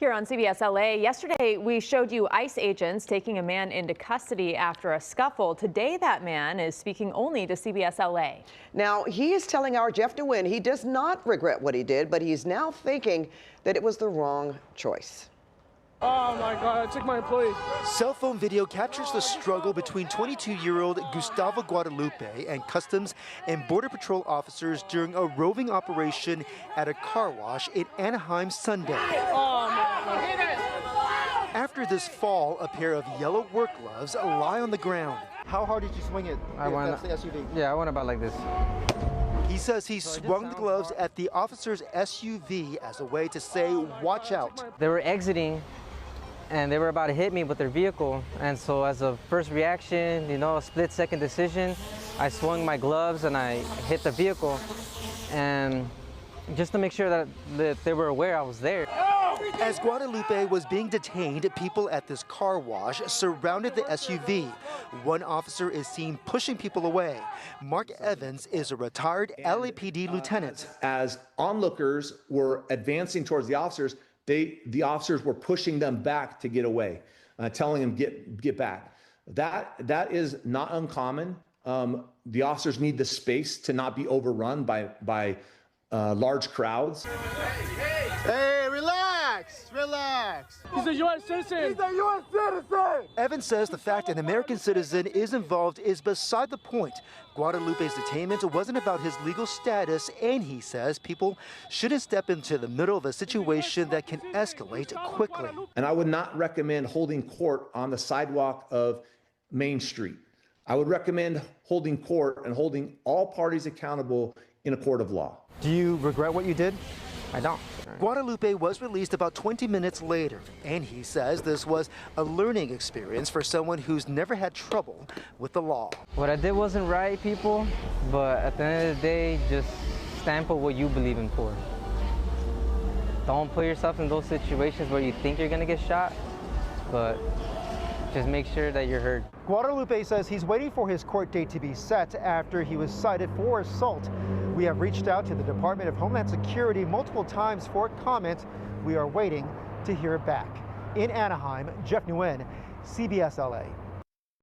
Here on CBS LA, yesterday we showed you ICE agents taking a man into custody after a scuffle. Today that man is speaking only to CBS LA. Now, he is telling our Jeff Nguyen he does not regret what he did, but he's now thinking that it was the wrong choice. Oh my God, I took my plea. Cell phone video captures the struggle between 22-year-old Gustavo Guadalupe and Customs and Border Patrol officers during a roving operation at a car wash in Anaheim Sunday. Oh man. After this fall, a pair of yellow work gloves lie on the ground. How hard did you swing it? I went about like this. He says he swung the gloves at the officer's SUV as a way to say, watch out. They were exiting and they were about to hit me with their vehicle. And so as a first reaction, a split-second decision, I swung my gloves and I hit the vehicle. And just to make sure that they were aware I was there. As Guadalupe was being detained, people at this car wash surrounded the SUV. One officer is seen pushing people away. Mark Evans is a retired LAPD lieutenant. As onlookers were advancing towards the officers, the officers were pushing them back to get away, telling them get back. That is not uncommon. The officers need the space to not be overrun by large crowds. Hey, relax. He's a U.S. citizen. He's a U.S. citizen. Evans says the fact an American citizen is involved is beside the point. Guadalupe's detainment wasn't about his legal status, and he says people shouldn't step into the middle of a situation that can escalate quickly. And I would not recommend holding court on the sidewalk of Main Street. I would recommend holding court and holding all parties accountable in a court of law. Do you regret what you did? I don't. Guadalupe was released about 20 minutes later, and he says this was a learning experience for someone who's never had trouble with the law. What I did wasn't right, people, but at the end of the day, just stand for what you believe in for. Don't put yourself in those situations where you think you're gonna get shot, but just make sure that you're heard. Guadalupe says he's waiting for his court date to be set after he was cited for assault. We have reached out to the Department of Homeland Security multiple times for comment. We are waiting to hear back. In Anaheim, Jeff Nguyen, CBS LA.